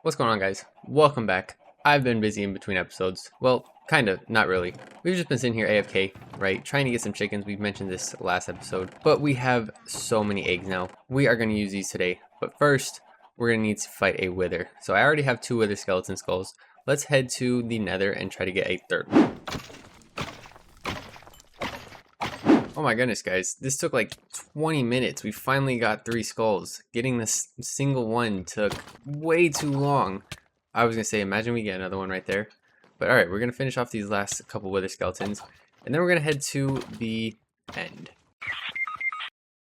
What's going on, guys? Welcome back. I've been busy in between episodes. Well, kind of, not really. We've just been sitting here AFK, right? Trying to get some chickens. We've mentioned this last episode. But we have so many eggs now. We are going to use these today. But first, we're going to need to fight a wither. So I already have 2 wither skeleton skulls. Let's head to the nether and try to get a 3rd one. Oh my goodness, guys. This took like 20 minutes. We finally got 3 skulls. Getting this single one took way too long. I was going to say, imagine we get another one right there. But alright, we're going to finish off these last couple wither skeletons. And then we're going to head to the end.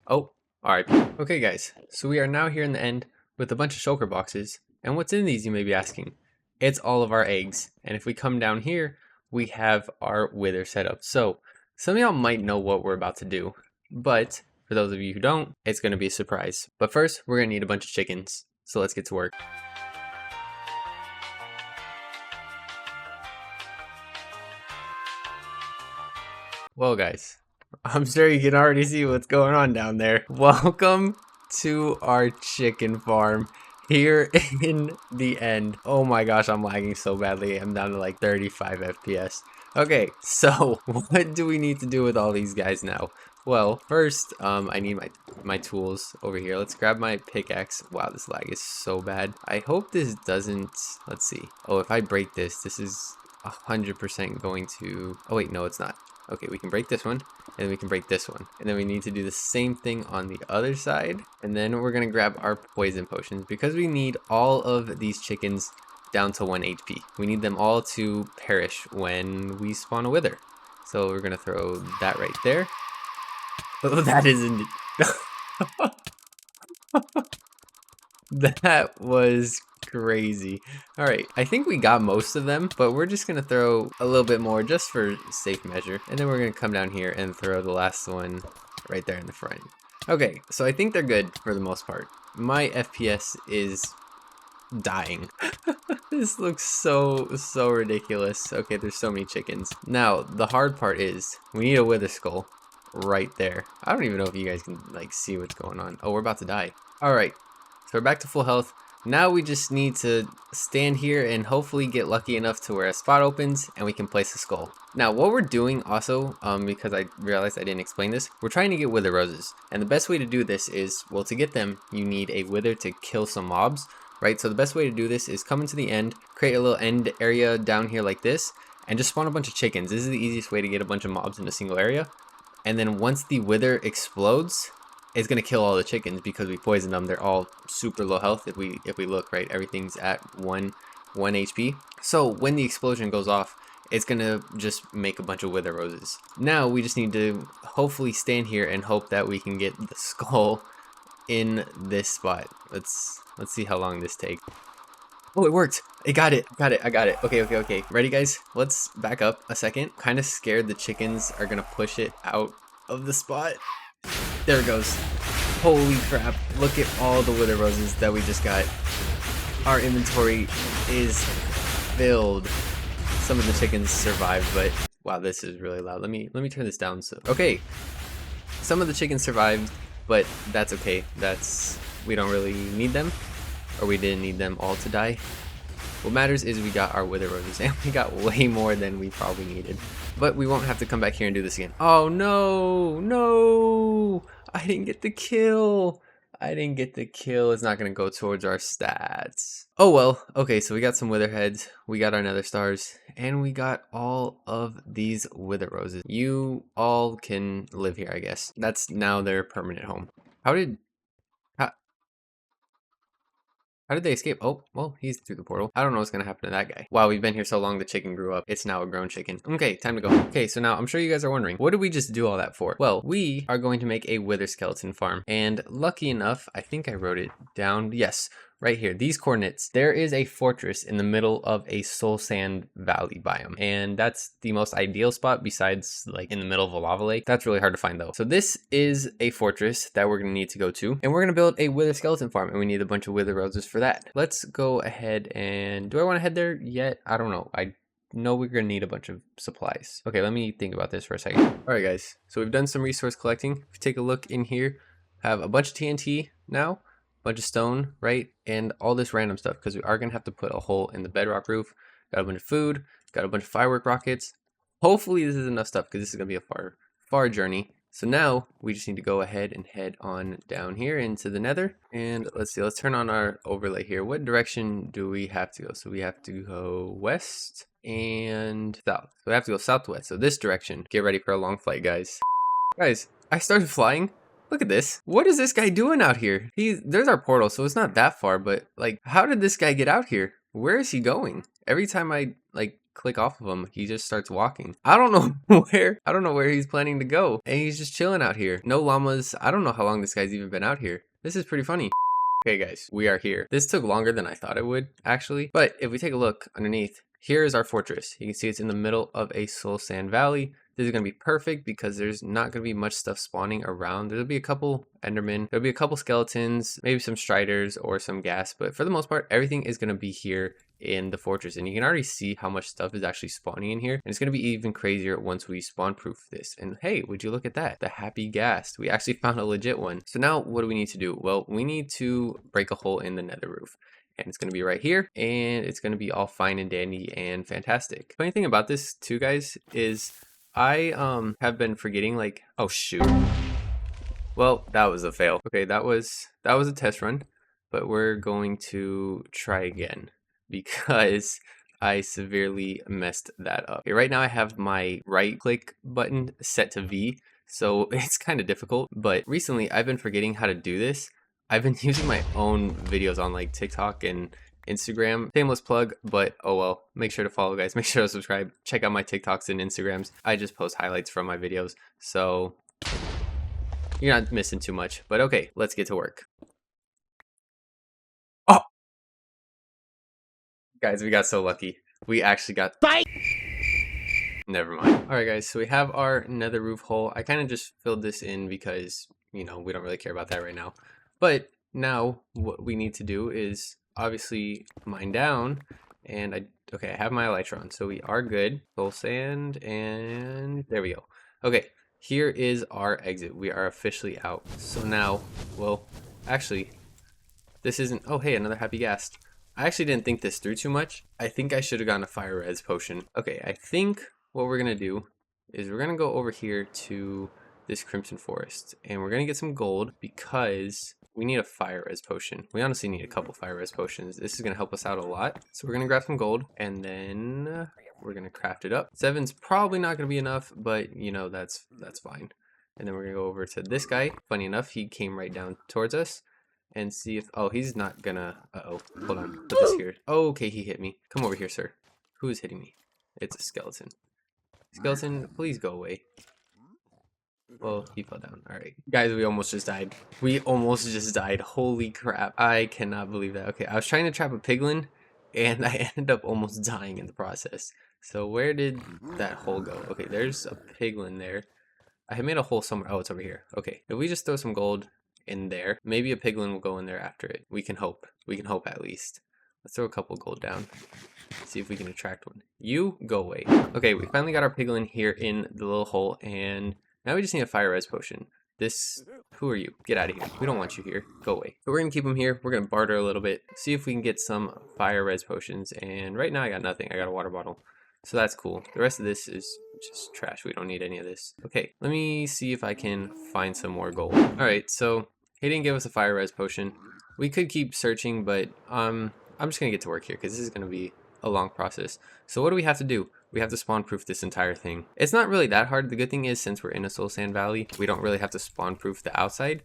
Oh, alright. Okay, guys. So we are now here in the end with a bunch of shulker boxes. And what's in these, you may be asking? It's all of our eggs. And if we come down here, we have our wither set up. So some of y'all might know what we're about to do, but for those of you who don't, it's going to be a surprise. But first, we're going to need a bunch of chickens, so let's get to work. Well, guys, I'm sure you can already see what's going on down there. Welcome to our chicken farm here in the end. Oh my gosh, I'm lagging so badly. I'm down to like 35 FPS. Okay, so what do we need to do with all these guys now? Well, first, I need my tools over here. Let's grab my pickaxe. Wow, this lag is so bad. I hope this doesn't, let's see. Oh, if I break this, this is 100% going to, oh wait, no, it's not. Okay, we can break this one, and then we can break this one. And then we need to do the same thing on the other side. And then we're gonna grab our poison potions because we need all of these chickens down to 1 HP. We need them all to perish when we spawn a wither. So we're gonna throw that right there. Oh, that isn't. That was crazy. Alright, I think we got most of them, but we're just gonna throw a little bit more just for safe measure. And then we're gonna come down here and throw the last one right there in the front. Okay, so I think they're good for the most part. My FPS is dying. This looks so ridiculous. Okay, there's so many chickens. Now, the hard part is we need a wither skull right there. I don't even know if you guys can like see what's going on. Oh, we're about to die. Alright, so we're back to full health. Now we just need to stand here and hopefully get lucky enough to where a spot opens and we can place a skull. Now what we're doing also, because I realized I didn't explain this, we're trying to get wither roses. And the best way to do this is, well, to get them, you need a wither to kill some mobs, right? So the best way to do this is come into the end, create a little end area down here like this, and just spawn a bunch of chickens. This is the easiest way to get a bunch of mobs in a single area. And then once the wither explodes, it's gonna kill all the chickens because we poisoned them. They're all super low health. If we look, right, everything's at 1 HP. So when the explosion goes off, it's gonna just make a bunch of wither roses. Now we just need to hopefully stand here and hope that we can get the skull in this spot. Let's see how long this takes. Oh, it worked. I got it. I got it. Okay. Ready, guys? Let's back up a second. Kind of scared the chickens are gonna push it out of the spot. There it goes. Holy crap. Look at all the wither roses that we just got. Our inventory is filled. Some of the chickens survived, but wow, this is really loud. Let me turn this down. So okay. Some of the chickens survived, but that's okay. We don't really need them, or we didn't need them all to die. What matters is we got our wither roses, and we got way more than we probably needed. But we won't have to come back here and do this again. Oh no! I didn't get the kill. It's not gonna go towards our stats. Oh well. Okay, so we got some wither heads, we got our nether stars, and we got all of these wither roses. You all can live here, I guess. That's now their permanent home. How did they escape? Oh, well, he's through the portal. I don't know what's gonna happen to that guy. Wow, we've been here so long, the chicken grew up. It's now a grown chicken. Okay, time to go. Okay, so now I'm sure you guys are wondering, what did we just do all that for? Well, we are going to make a wither skeleton farm. And lucky enough, I think I wrote it down. Yes, right here, these coordinates. There is a fortress in the middle of a soul sand valley biome. And that's the most ideal spot besides like in the middle of a lava lake. That's really hard to find though. So this is a fortress that we're gonna need to go to. And we're gonna build a wither skeleton farm, and we need a bunch of wither roses for that. Let's go ahead and, do I wanna head there yet? I don't know. I know we're gonna need a bunch of supplies. Okay, let me think about this for a second. All right, guys. So we've done some resource collecting. If you take a look in here, have a bunch of TNT now. bunch of stone, right? And all this random stuff because we are going to have to put a hole in the bedrock roof. Got a bunch of food, got a bunch of firework rockets. Hopefully this is enough stuff because this is going to be a far journey. So now we just need to go ahead and head on down here into the nether. And let's see, let's turn on our overlay here. What direction do we have to go? So we have to go west and south. So we have to go southwest. So this direction. Get ready for a long flight, guys. Guys, I started flying. Look at this. What is this guy doing out here? There's our portal, so it's not that far, but like, how did this guy get out here? Where is he going? Every time I like click off of him, he just starts walking. I don't know I don't know where he's planning to go. And he's just chilling out here. No llamas. I don't know how long this guy's even been out here. This is pretty funny. Okay guys, we are here. This took longer than I thought it would, actually. But if we take a look underneath, here is our fortress. You can see it's in the middle of a soul sand valley. This is going to be perfect because there's not going to be much stuff spawning around. There'll be a couple endermen, there'll be a couple skeletons, maybe some striders or some ghast, but for the most part, everything is going to be here in the fortress. And you can already see how much stuff is actually spawning in here. And it's going to be even crazier once we spawn proof this. And hey, would you look at that? The happy ghast. We actually found a legit one. So now what do we need to do? Well, we need to break a hole in the nether roof. And it's going to be right here, and it's going to be all fine and dandy and fantastic. Funny thing about this too, guys, is I have been forgetting, like, oh shoot. Well, that was a fail. Okay, that was a test run, but we're going to try again because I severely messed that up. Okay, right now I have my right click button set to V, so it's kind of difficult, but recently I've been forgetting how to do this. I've been using my own videos on like TikTok and Instagram. Shameless plug, but oh well. Make sure to follow, guys. Make sure to subscribe. Check out my TikToks and Instagrams. I just post highlights from my videos, so you're not missing too much. But okay, let's get to work. Oh! Guys, we got so lucky. We actually got... Never mind. Alright guys, so we have our nether roof hole. I kind of just filled this in because, you know, we don't really care about that right now. But now what we need to do is obviously mine down, and I have my elytra, so we are good. Soul sand, and there we go. Okay, here is our exit. We are officially out. So now, well, actually, this isn't, oh hey, another happy ghast. I actually didn't think this through too much. I think I should have gotten a fire res potion. Okay, I think what we're gonna do is we're gonna go over here to this crimson forest, and we're gonna get some gold because we need a fire res potion. We honestly need a couple fire res potions. This is gonna help us out a lot. So we're gonna grab some gold, and then we're gonna craft it up. 7's probably not gonna be enough, but you know, that's fine. And then we're gonna go over to this guy. Funny enough, he came right down towards us, and see if, oh, he's not gonna, uh-oh, hold on, put this here. Oh, okay, he hit me. Come over here, sir. Who is hitting me? It's a skeleton. Skeleton, please go away. Well, he fell down. Alright. Guys, we almost just died. We almost just died. Holy crap. I cannot believe that. Okay, I was trying to trap a piglin, and I ended up almost dying in the process. So where did that hole go? Okay, there's a piglin there. I had made a hole somewhere. Oh, it's over here. Okay, if we just throw some gold in there, maybe a piglin will go in there after it. We can hope. We can hope at least. Let's throw a couple gold down. See if we can attract one. You, go away. Okay, we finally got our piglin here in the little hole, and now we just need a fire res potion. Who are you? Get out of here. We don't want you here. Go away. But we're gonna keep him here. We're gonna barter a little bit. See if we can get some fire res potions. And right now I got nothing. I got a water bottle. So that's cool. The rest of this is just trash. We don't need any of this. Okay, let me see if I can find some more gold. Alright, so he didn't give us a fire res potion. We could keep searching, but I'm just gonna get to work here because this is gonna be a long process. So what do we have to do? We have to spawn proof this entire thing. It's not really that hard. The good thing is, since we're in a soul sand valley, we don't really have to spawn proof the outside,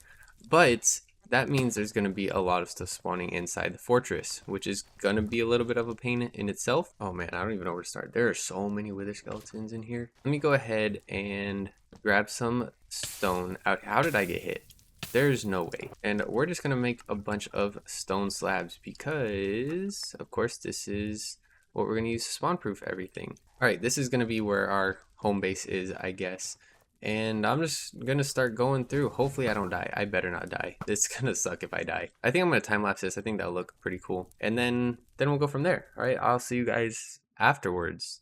but that means there's going to be a lot of stuff spawning inside the fortress, which is going to be a little bit of a pain in itself. Oh man, I don't even know where to start. There are so many wither skeletons in here. Let me go ahead and grab some stone out. How did I get hit? There's no way. And we're just going to make a bunch of stone slabs because, of course, this is what we're going to use to spawn proof everything. Alright, this is going to be where our home base is, I guess. And I'm just going to start going through. Hopefully I don't die. I better not die. This is going to suck if I die. I think I'm going to time lapse this. I think that'll look pretty cool. And then we'll go from there. Alright, I'll see you guys afterwards.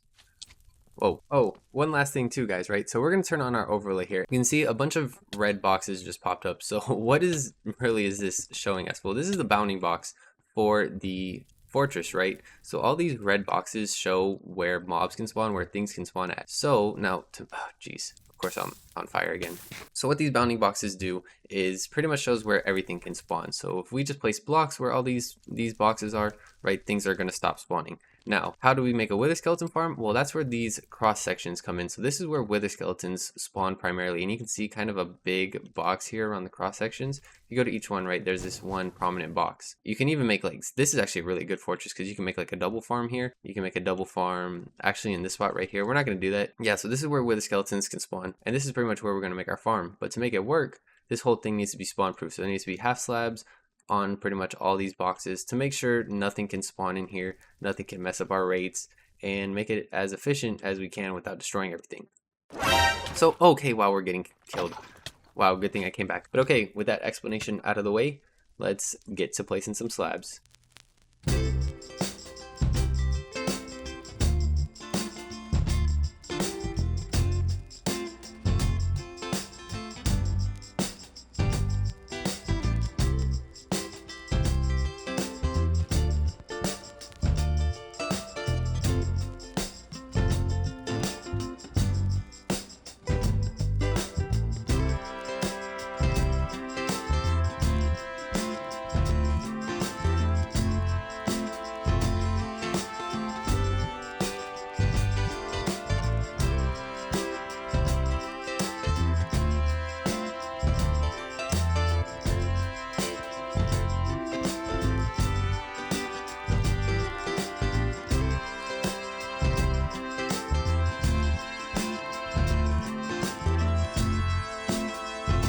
Whoa. Oh, one last thing too, guys, right? So we're going to turn on our overlay here. You can see a bunch of red boxes just popped up. So what is this showing us? Well, this is the bounding box for the fortress, right? So all these red boxes show where mobs can spawn, where things can spawn at. So now, geez, of course I'm on fire again. So what these bounding boxes do is pretty much shows where everything can spawn. So if we just place blocks where all these boxes are, right, things are going to stop spawning. Now, how do we make a wither skeleton farm? Well, that's where these cross sections come in. So this is where wither skeletons spawn primarily. And you can see kind of a big box here around the cross sections. You go to each one, right, there's this one prominent box. You can even make like, this is actually a really good fortress because you can make like a double farm here. You can make a double farm actually in this spot right here. We're not going to do that. Yeah, so this is where wither skeletons can spawn. And this is pretty much where we're going to make our farm. But to make it work, this whole thing needs to be spawn proof. So there needs to be half slabs on pretty much all these boxes to make sure nothing can spawn in here, nothing can mess up our rates, and make it as efficient as we can without destroying everything. So, okay, wow, we're getting killed. Wow, good thing I came back. But okay, with that explanation out of the way, let's get to placing some slabs.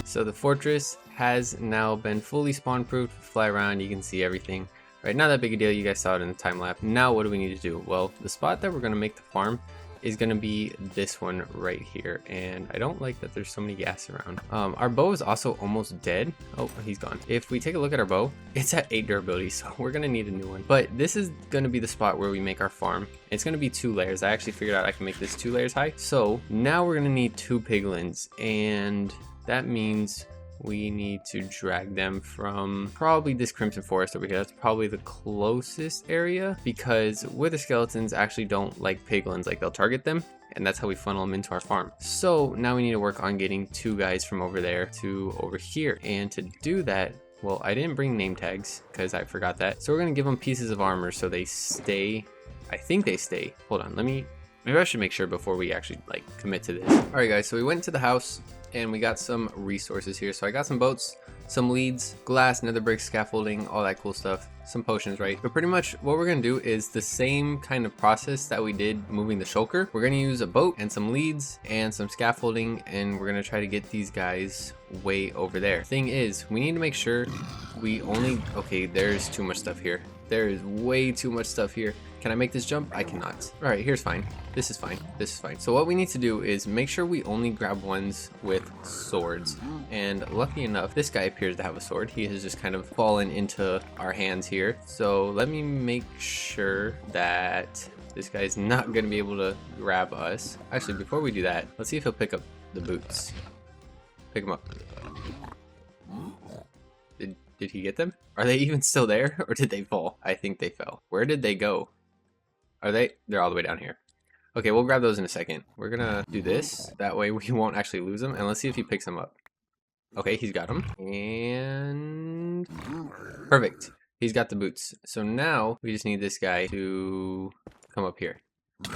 So the fortress has now been fully spawn proofed. Fly around, you can see everything. Right, not that big a deal, you guys saw it in the time lapse. Now what do we need to do? Well, the spot that we're gonna make the farm is gonna be this one right here. And I don't like that there's so many gas around. Our bow is also almost dead. Oh, he's gone. If we take a look at our bow, it's at 8 durability, so we're gonna need a new one. But this is gonna be the spot where we make our farm. It's gonna be 2 layers. I actually figured out I can make this 2 layers high. So now we're gonna need 2 piglins, and that means we need to drag them from probably this crimson forest over here. That's probably the closest area because wither skeletons actually don't like piglins. Like, they'll target them, and that's how we funnel them into our farm. So now we need to work on getting 2 guys from over there to over here. And to do that, well, I didn't bring name tags because I forgot that. So we're gonna give them pieces of armor so they stay. I think they stay. Hold on, maybe I should make sure before we actually like commit to this. All right, guys, so we went to the house and we got some resources here. So I got some boats, some leads, glass, nether brick, scaffolding, all that cool stuff, some potions, right? But pretty much what we're gonna do is the same kind of process that we did moving the shulker. We're gonna use a boat and some leads and some scaffolding, and we're gonna try to get these guys way over there. Thing is, we need to make sure we only, okay, there's too much stuff here. There is way too much stuff here. Can I make this jump? I cannot. All right, here's fine. This is fine. This is fine. So what we need to do is make sure we only grab ones with swords. And lucky enough, this guy appears to have a sword. He has just kind of fallen into our hands here. So let me make sure that this guy's not going to be able to grab us. Actually, before we do that, let's see if he'll pick up the boots. Pick them up. Did he get them? Are they even still there, or did they fall? I think they fell. Where did they go? Are they? They're all the way down here. Okay, we'll grab those in a second. We're gonna do this. That way we won't actually lose them. And let's see if he picks them up. Okay, he's got them. And perfect. He's got the boots. So now we just need this guy to come up here.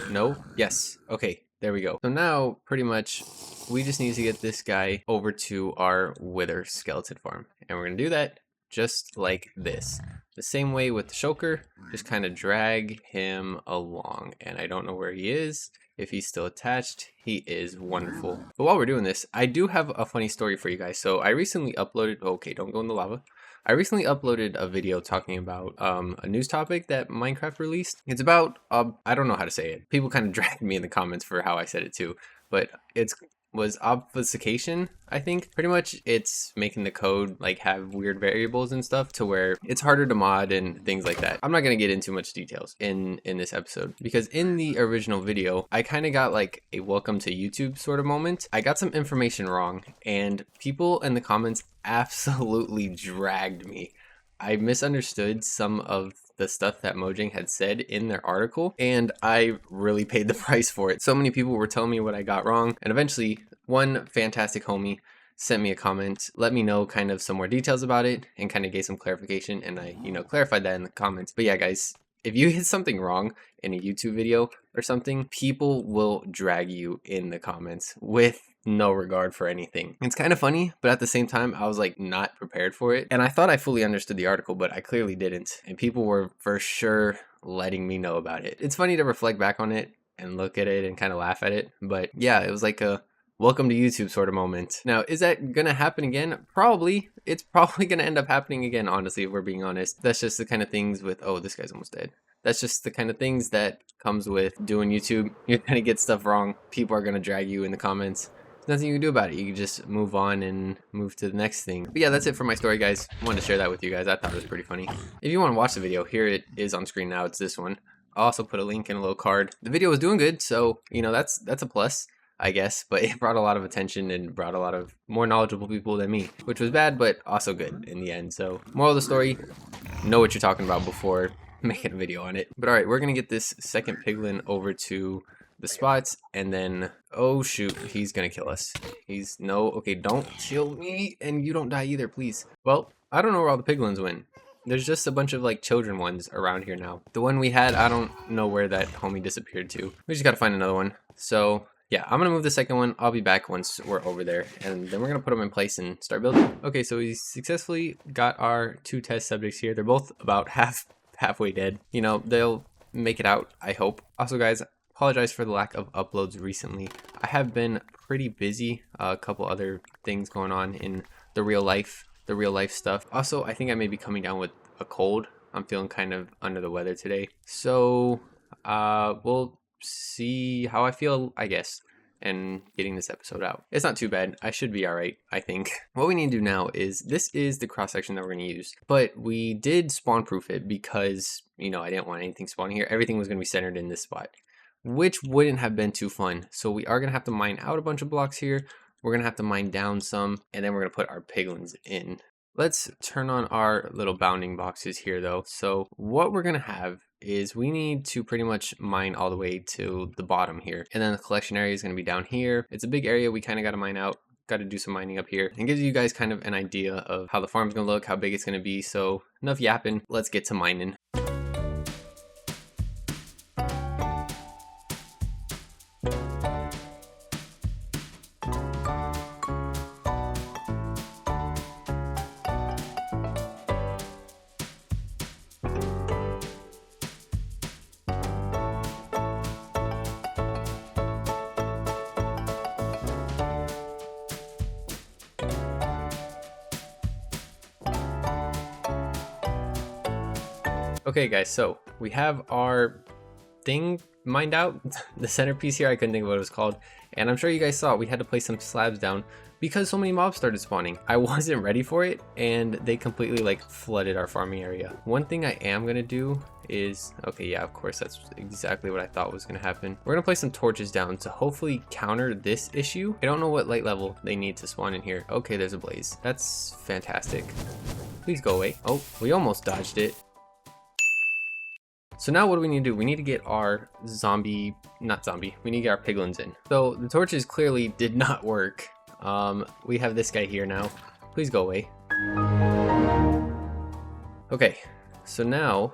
No? Yes. Okay, there we go. So now pretty much we just need to get this guy over to our wither skeleton farm. And we're gonna do that just like this. The same way with the shulker, just kind of drag him along. And I don't know where he is. If he's still attached, he is wonderful. But while we're doing this, I do have a funny story for you guys. So I recently uploaded, okay, don't go in the lava. I recently uploaded a video talking about a news topic that Minecraft released. It's about, I don't know how to say it. People kind of dragged me in the comments for how I said it too. But it's was obfuscation, I think. Pretty much it's making the code like have weird variables and stuff to where it's harder to mod and things like that. I'm not going to get into much details in this episode because in the original video, I kind of got like a welcome to YouTube sort of moment. I got some information wrong and people in the comments absolutely dragged me. I misunderstood some of the stuff that Mojang had said in their article, and I really paid the price for it. So many people were telling me what I got wrong, and eventually one fantastic homie sent me a comment, let me know kind of some more details about it, and kind of gave some clarification, and I, clarified that in the comments. But yeah, guys, if you hit something wrong in a YouTube video or something, people will drag you in the comments with no regard for anything. It's kind of funny, but at the same time, I was like not prepared for it. And I thought I fully understood the article, but I clearly didn't. And people were for sure letting me know about it. It's funny to reflect back on it and look at it and kind of laugh at it. But yeah, it was like a welcome to YouTube sort of moment. Now, is that going to happen again? Probably. It's probably going to end up happening again, honestly, if we're being honest. That's just the kind of things with, oh, this guy's almost dead. That's just the kind of things that comes with doing YouTube. You're going to get stuff wrong. People are going to drag you in the comments. There's nothing you can do about it. You can just move on and move to the next thing. But yeah, that's it for my story, guys. I wanted to share that with you guys. I thought it was pretty funny. If you want to watch the video, here it is on screen now. It's this one. I'll also put a link in a little card. The video was doing good, so, that's a plus, I guess. But it brought a lot of attention and brought a lot of more knowledgeable people than me, which was bad, but also good in the end. So, moral of the story, know what you're talking about before making a video on it. But alright, we're going to get this second piglin over to the spots, and then, oh shoot, he's gonna kill us. Okay, don't kill me, and you don't die either, please. Well, I don't know where all the piglins went. There's just a bunch of like children ones around here now. The one we had, I don't know where that homie disappeared to. We just gotta find another one. So yeah, I'm gonna move the second one. I'll be back once we're over there, and then we're gonna put them in place and start building. Okay, so we successfully got our 2 test subjects here. They're both about halfway dead. They'll make it out, I hope. Also, guys, apologize for the lack of uploads recently. I have been pretty busy. A couple other things going on in the real life stuff. Also, I think I may be coming down with a cold. I'm feeling kind of under the weather today. So, we'll see how I feel, I guess, and getting this episode out. It's not too bad. I should be all right, I think. What we need to do now is, this is the cross section that we're going to use, but we did spawn proof it because, I didn't want anything spawning here. Everything was going to be centered in this spot, which wouldn't have been too fun. So we are going to have to mine out a bunch of blocks here. We're going to have to mine down some, and then we're going to put our piglins in. Let's turn on our little bounding boxes here though. So what we're going to have is we need to pretty much mine all the way to the bottom here. And then the collection area is going to be down here. It's a big area. We kind of got to mine out. Got to do some mining up here, and gives you guys kind of an idea of how the farm's going to look, how big it's going to be. So enough yapping. Let's get to mining. Okay guys, so we have our thing mined out, the centerpiece here. I couldn't think of what it was called, and I'm sure you guys saw we had to place some slabs down because so many mobs started spawning. I wasn't ready for it, and they completely like flooded our farming area. One thing I am gonna do is, okay, yeah, of course, that's exactly what I thought was gonna happen. We're gonna place some torches down to hopefully counter this issue. I don't know what light level they need to spawn in here. Okay, there's a blaze. That's fantastic. Please go away. Oh, we almost dodged it. So now what do we need to do? We need to get our we need to get our piglins in. So the torches clearly did not work. We have this guy here now. Please go away. Okay, so now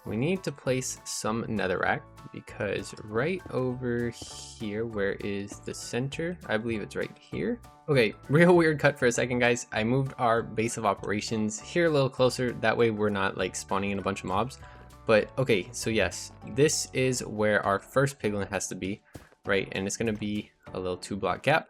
we need to place some netherrack, because right over here, where is the center? I believe it's right here. Okay, real weird cut for a second, guys. I moved our base of operations here a little closer. That way we're not like spawning in a bunch of mobs. But okay, so yes, this is where our first piglin has to be, right? And it's gonna be a little 2-block gap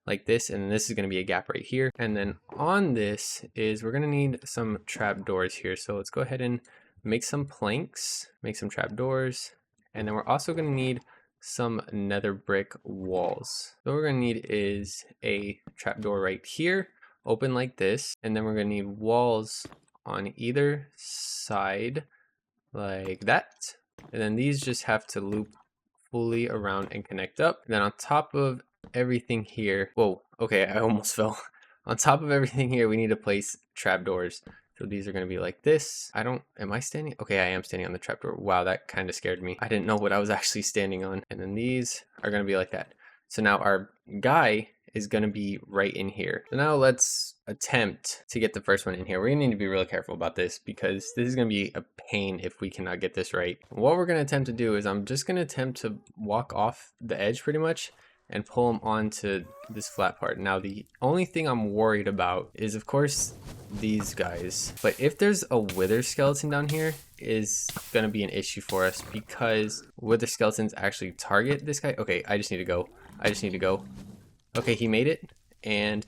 like this, and then this is gonna be a gap right here. And then on this is, we're gonna need some trap doors here. So let's go ahead and make some planks, make some trap doors, and then we're also gonna need some nether brick walls. So what we're gonna need is a trapdoor right here, open like this, and then we're gonna need walls on either side like that. And then these just have to loop fully around and connect up. And then on top of everything here, whoa, okay, I almost fell. On top of everything here, we need to place trapdoors. So these are going to be like this. Am I standing? Okay, I am standing on the trapdoor. Wow, that kind of scared me. I didn't know what I was actually standing on. And then these are going to be like that. So now our guy is going to be right in here. So now let's attempt to get the first one in here. We're going to need to be really careful about this because this is going to be a pain if we cannot get this right. What we're going to attempt to do is I'm just going to attempt to walk off the edge pretty much and pull them onto this flat part. Now the only thing I'm worried about is of course these guys, but if there's a wither skeleton down here is going to be an issue for us because wither skeletons actually target this guy. Okay, I just need to go. Okay, he made it. And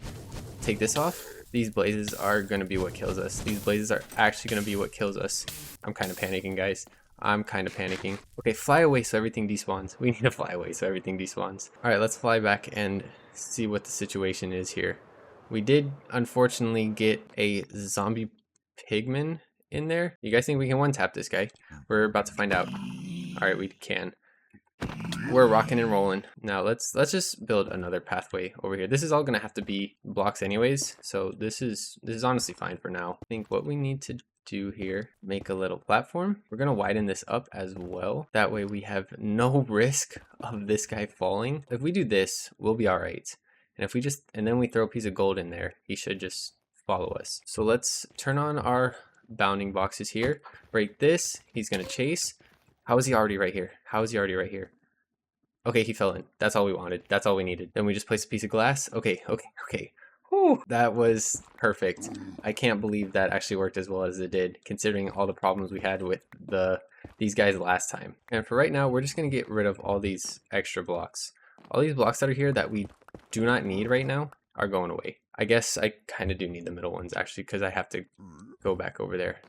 take this off. These blazes are going to be what kills us. These blazes are actually going to be what kills us. I'm kind of panicking, guys. I'm kind of panicking. Okay, fly away so everything despawns. We need to fly away so everything despawns. All right, let's fly back and see what the situation is here. We did unfortunately get a zombie pigman in there. You guys think we can one-tap this guy? We're about to find out. All right, we can. We're rocking and rolling. Now let's just build another pathway over here. This is all gonna have to be blocks anyways, so this is honestly fine for now. I think what we need to do here, make a little platform. We're gonna widen this up as well. That way we have no risk of this guy falling. If we do this, we'll be all right. And if we and then we throw a piece of gold in there, he should just follow us. So let's turn on our bounding boxes here. Break this, he's gonna chase. How is he already right here? Okay, he fell in. That's all we wanted. That's all we needed. Then we just place a piece of glass. Okay. Whew, that was perfect. I can't believe that actually worked as well as it did, considering all the problems we had with these guys last time. And for right now, we're just gonna get rid of all these extra blocks. All these blocks that are here that we do not need right now are going away. I guess I kind of do need the middle ones actually, because I have to go back over there.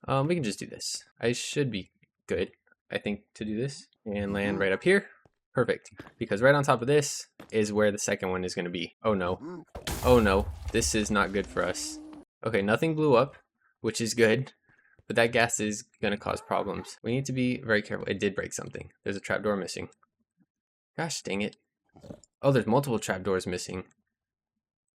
We can just do this. I should be good, I think, to do this and land right up here. Perfect, because right on top of this is where the second one is going to be. Oh no, this is not good for us. Okay, nothing blew up, which is good, but that gas is going to cause problems. We need to be very careful. It did break something. There's a trapdoor missing. Gosh dang it. Oh, there's multiple trapdoors missing.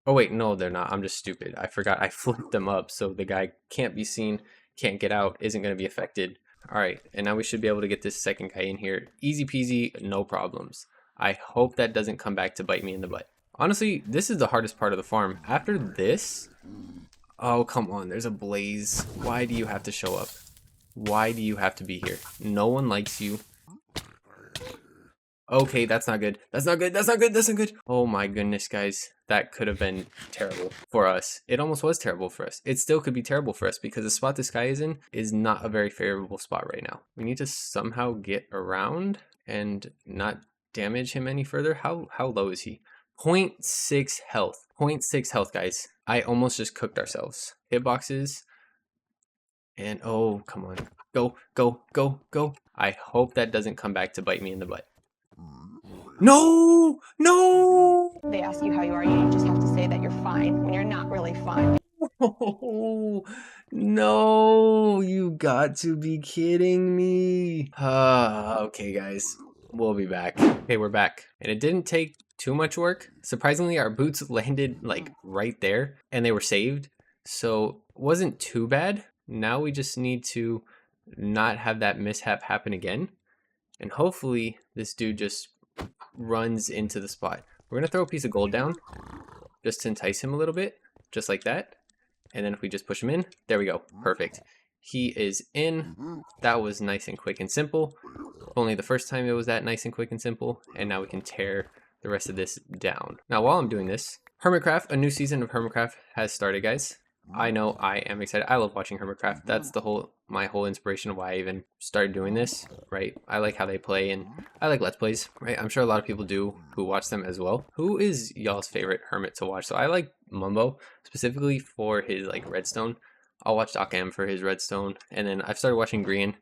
Oh wait, no they're not. I'm just stupid. I forgot I flipped them up so the guy can't be seen, can't get out, isn't going to be affected. Alright, and now we should be able to get this second guy in here. Easy peasy, no problems. I hope that doesn't come back to bite me in the butt. Honestly, this is the hardest part of the farm. After this... Oh, come on, there's a blaze. Why do you have to show up? Why do you have to be here? No one likes you. Okay, that's not good. That's not good. Oh my goodness, guys. That could have been terrible for us. It almost was terrible for us. It still could be terrible for us because the spot this guy is in is not a very favorable spot right now. We need to somehow get around and not damage him any further. How low is he? 0.6 health. 0.6 health, guys. I almost just cooked ourselves. Hitboxes. And oh, come on. Go. I hope that doesn't come back to bite me in the butt. No! They ask you how you are, you just have to say that you're fine when you're not really fine. Oh, no, you got to be kidding me. Okay, guys, we'll be back. Okay, we're back. And it didn't take too much work. Surprisingly, our boots landed like right there and they were saved. So it wasn't too bad. Now we just need to not have that mishap happen again. And hopefully this dude just runs into the spot. We're going to throw a piece of gold down just to entice him a little bit, just like that. And then if we just push him in, there we go. Perfect. He is in. That was nice and quick and simple. Only the first time it was that nice and quick and simple. And now we can tear the rest of this down. Now, while I'm doing this, Hermitcraft, a new season of Hermitcraft has started, guys. I know I am excited. I love watching Hermitcraft. That's my whole inspiration of why I even started doing this, right? I like how they play and I like Let's Plays, right? I'm sure a lot of people do who watch them as well. Who is y'all's favorite hermit to watch? So I like Mumbo, specifically for his like redstone. I'll watch Doc M for his redstone. And then I've started watching Green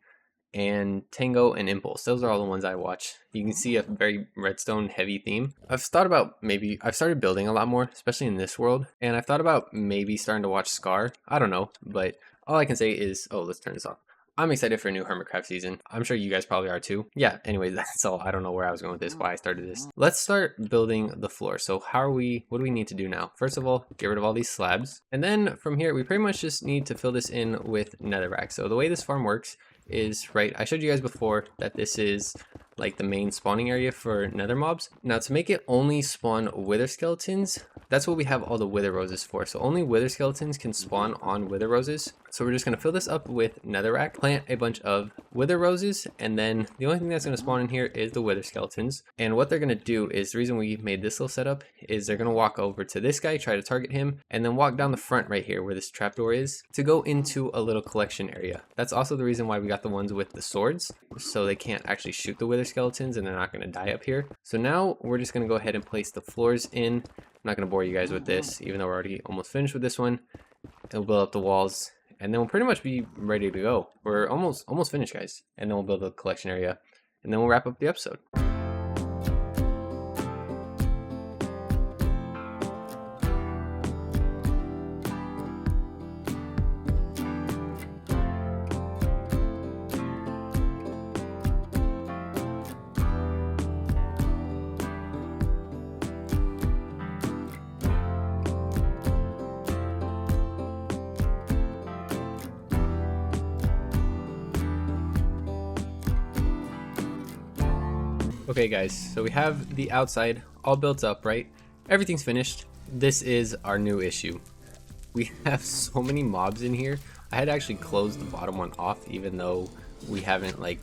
and Tango and Impulse. Those are all the ones I watch. You can see a very redstone heavy theme. I've thought about I've started building a lot more, especially in this world, and I've thought about maybe starting to watch Scar. I don't know, but all I can say is, oh, let's turn this off. I'm excited for a new Hermitcraft season. I'm sure you guys probably are too. Yeah, anyways, that's all. I don't know where I was going with this, why I started this. Let's start building the floor. So what do we need to do now? First of all, get rid of all these slabs. And then from here, we pretty much just need to fill this in with netherrack. So the way this farm works is, right, I showed you guys before that this is like the main spawning area for nether mobs. Now to make it only spawn wither skeletons, that's what we have all the wither roses for. So only wither skeletons can spawn on wither roses. So we're just going to fill this up with netherrack, plant a bunch of wither roses, and then the only thing that's going to spawn in here is the wither skeletons. And what they're going to do is, the reason we made this little setup is they're going to walk over to this guy, try to target him, and then walk down the front right here where this trapdoor is to go into a little collection area. That's also the reason why we got the ones with the swords, so they can't actually shoot the wither skeletons and they're not going to die up here. So now we're just going to go ahead and place the floors in. I'm not going to bore you guys with this, even though we're already almost finished with this one. We'll build up the walls, and then we'll pretty much be ready to go. We're almost finished, guys. And then we'll build a collection area, and then we'll wrap up the episode. Okay guys, so we have the outside all built up, right? Everything's finished. This is our new issue. We have so many mobs in here. I had to actually close the bottom one off, even though we haven't like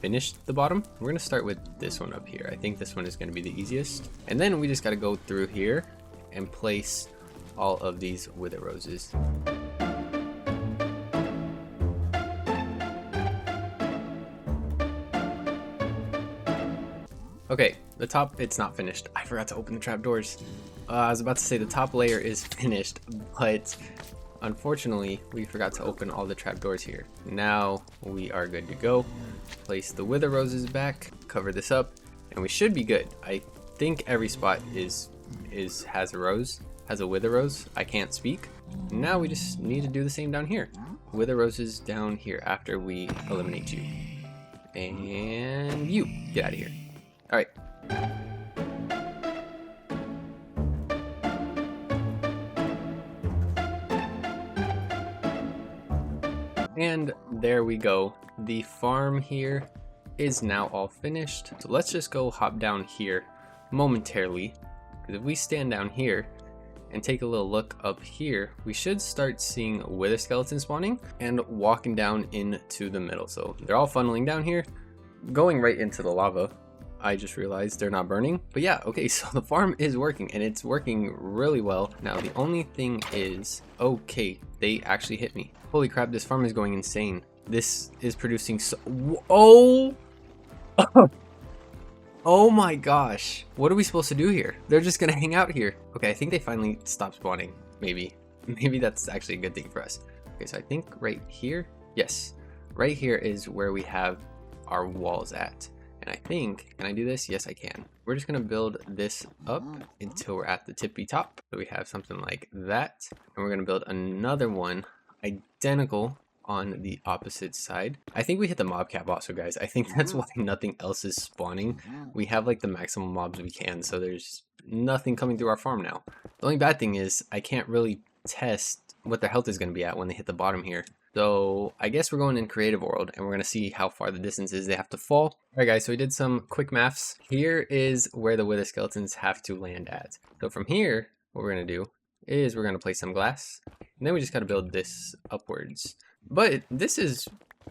finished the bottom. We're gonna start with this one up here. I think this one is gonna be the easiest. And then we just gotta go through here and place all of these wither roses. Okay, the top, it's not finished. I forgot to open the trapdoors. I was about to say the top layer is finished, but unfortunately, we forgot to open all the trapdoors here. Now we are good to go. Place the wither roses back, cover this up, and we should be good. I think every spot has a wither rose. I can't speak. Now we just need to do the same down here. Wither roses down here after we eliminate you. And you, get out of here. All right. And there we go. The farm here is now all finished. So let's just go hop down here momentarily. Because if we stand down here and take a little look up here, we should start seeing wither skeletons spawning and walking down into the middle. So they're all funneling down here, going right into the lava. I just realized they're not burning. But yeah, okay, so the farm is working, and it's working really well. Now, the only thing is, okay, they actually hit me. Holy crap, this farm is going insane. This is producing so... Oh! Oh my gosh. What are we supposed to do here? They're just gonna hang out here. Okay, I think they finally stopped spawning. Maybe. Maybe that's actually a good thing for us. Okay, so I think right here, yes. Right here is where we have our walls at. And I think, can I do this? Yes, I can. We're just gonna build this up until we're at the tippy top. So we have something like that. And we're gonna build another one identical on the opposite side. I think we hit the mob cap also, guys. I think that's why nothing else is spawning. We have like the maximum mobs we can, so there's nothing coming through our farm now. The only bad thing is I can't really test what their health is gonna be at when they hit the bottom here. So I guess we're going in creative world and we're going to see how far the distance is they have to fall. All right, guys, so we did some quick maths. Here is where the wither skeletons have to land at. So from here, what we're going to do is we're going to place some glass, and then we just got to build this upwards. But this is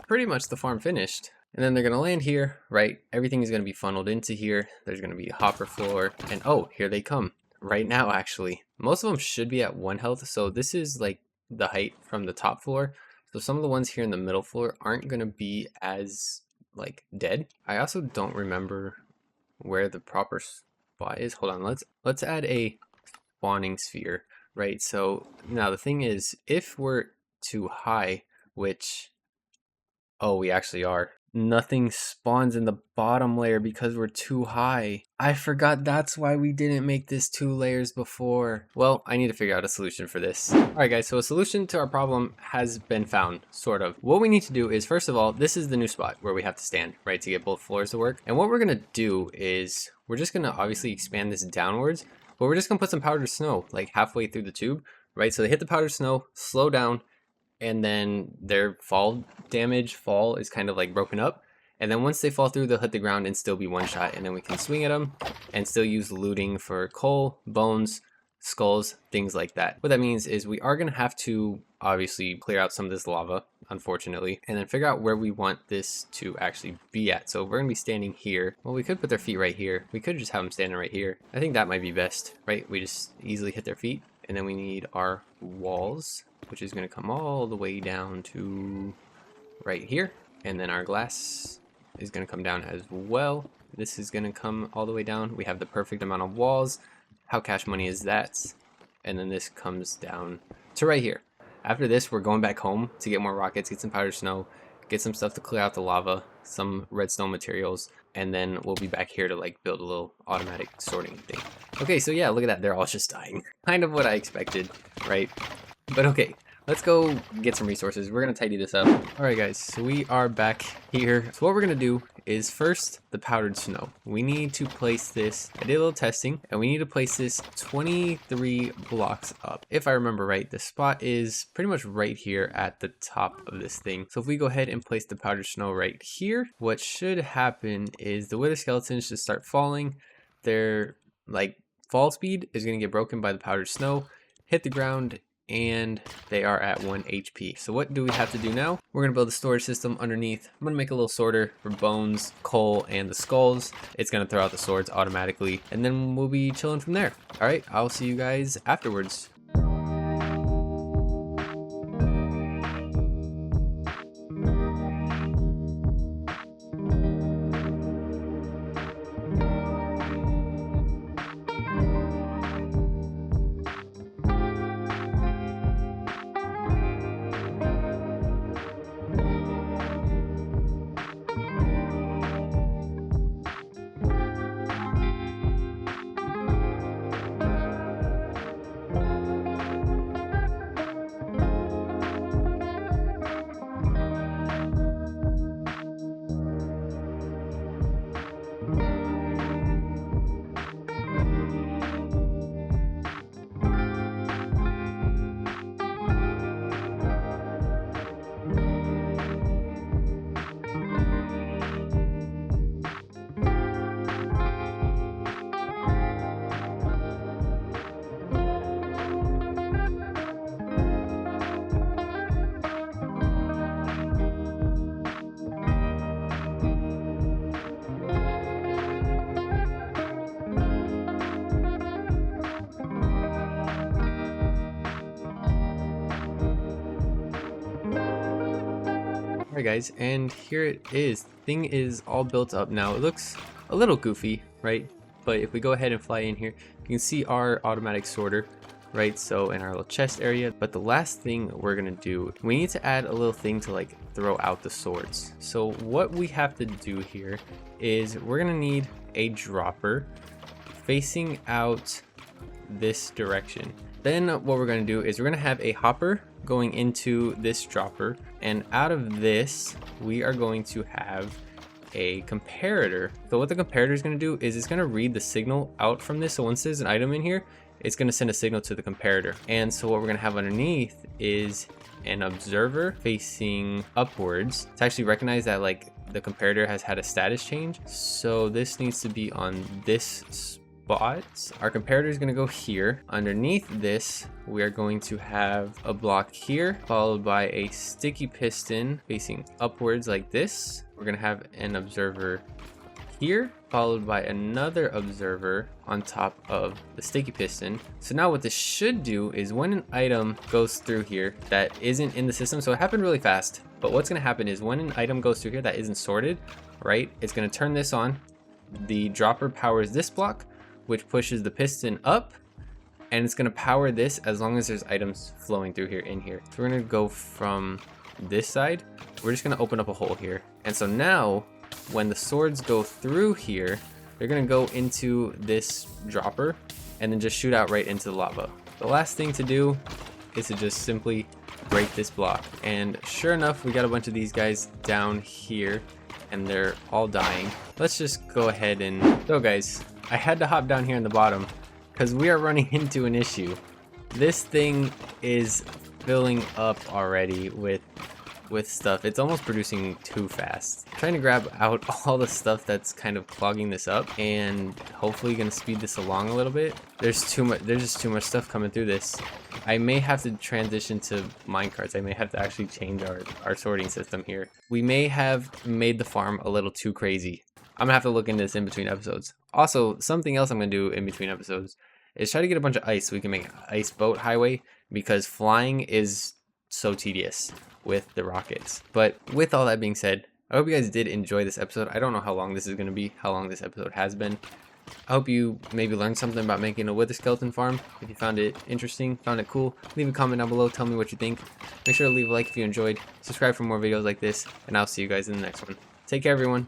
pretty much the farm finished. And then they're going to land here, right? Everything is going to be funneled into here. There's going to be a hopper floor, and oh, here they come right now, actually. Most of them should be at 1 health. So this is like the height from the top floor. So some of the ones here in the middle floor aren't going to be as like dead. I also don't remember where the proper spot is. Hold on, let's add a spawning sphere, right? So now the thing is, if we're too high, which Oh, we actually are. Nothing spawns in the bottom layer because we're too high. I forgot that's why we didn't make this 2 layers before. Well, I need to figure out a solution for this. Alright guys, so a solution to our problem has been found, sort of. What we need to do is, first of all, this is the new spot where we have to stand, right, to get both floors to work. And what we're gonna do is, we're just gonna obviously expand this downwards, but we're just gonna put some powdered snow, like halfway through the tube, right? So they hit the powdered snow, slow down, and then their fall is kind of like broken up, and then once they fall through they'll hit the ground and still be one shot, and then we can swing at them and still use looting for coal, bones, skulls, things like that. What that means is we are going to have to obviously clear out some of this lava, unfortunately, and then figure out where we want this to actually be at. So we're going to be standing here. Well, we could put their feet right here. We could just have them standing right here. I think that might be best, right? We just easily hit their feet, and then we need our walls, which is going to come all the way down to right here, and then our glass is going to come down as well. This is going to come all the way down. We have the perfect amount of walls. How cash money is that? And then this comes down to right here. After this, we're going back home to get more rockets, get some powdered snow, get some stuff to clear out the lava, some redstone materials, and then we'll be back here to like build a little automatic sorting thing. Okay, so yeah, look at that, they're all just dying. Kind of what I expected, right? But okay, let's go get some resources. We're gonna tidy this up. All right guys, so we are back here. So what we're gonna do is first the powdered snow. We need to place this, I did a little testing, and we need to place this 23 blocks up. If I remember right, the spot is pretty much right here at the top of this thing. So if we go ahead and place the powdered snow right here, what should happen is the wither skeletons should start falling. Their like fall speed is gonna get broken by the powdered snow, hit the ground, and they are at 1 HP. So what do we have to do now? We're gonna build a storage system underneath. I'm gonna make a little sorter for bones, coal, and the skulls. It's gonna throw out the swords automatically, and then we'll be chilling from there. All right, I'll see you guys afterwards. Alright guys, and here it is. Thing is all built up now. It looks a little goofy, right? But if we go ahead and fly in here, you can see our automatic sorter, right? So in our little chest area. But the last thing we're gonna do, we need to add a little thing to like throw out the swords. So what we have to do here is we're gonna need a dropper facing out this direction. Then what we're going to do is we're going to have a hopper going into this dropper, and out of this we are going to have a comparator. So what the comparator is going to do is it's going to read the signal out from this. So once there's an item in here, it's going to send a signal to the comparator. And so what we're going to have underneath is an observer facing upwards to actually recognize that like the comparator has had a status change. So this needs to be on this spot. Our comparator is going to go here. Underneath this, we are going to have a block here, followed by a sticky piston facing upwards like this. We're going to have an observer here, followed by another observer on top of the sticky piston. So now what this should do is when an item goes through here that isn't in the system, so it happened really fast, but what's going to happen is when an item goes through here that isn't sorted, right, it's going to turn this on. The dropper powers this block, which pushes the piston up, and it's going to power this as long as there's items flowing through here in here. So we're going to go from this side we're just gonna open up a hole here. And so now, when the swords go through here, they're gonna go into this dropper and then just shoot out right into the lava. The last thing to do is to just simply break this block. And sure enough, we got a bunch of these guys down here and they're all dying. Let's just go ahead and... So guys, I had to hop down here in the bottom because we are running into an issue. This thing is filling up already with stuff. It's almost producing too fast. I'm trying to grab out all the stuff that's kind of clogging this up and hopefully gonna speed this along a little bit. There's just too much stuff coming through this. I may have to transition to minecarts. I may have to actually change our sorting system here. We may have made the farm a little too crazy. I'm gonna have to look into this in between episodes. Also, something else I'm gonna do in between episodes is try to get a bunch of ice so we can make an ice boat highway, because flying is so tedious with the rockets. But with all that being said, I hope you guys did enjoy this episode. I don't know how long this is going to be, how long this episode has been. I hope you maybe learned something about making a wither skeleton farm. If you found it interesting, found it cool, leave a comment down below, tell me what you think. Make sure to leave a like if you enjoyed, subscribe for more videos like this, and I'll see you guys in the next one. Take care, everyone.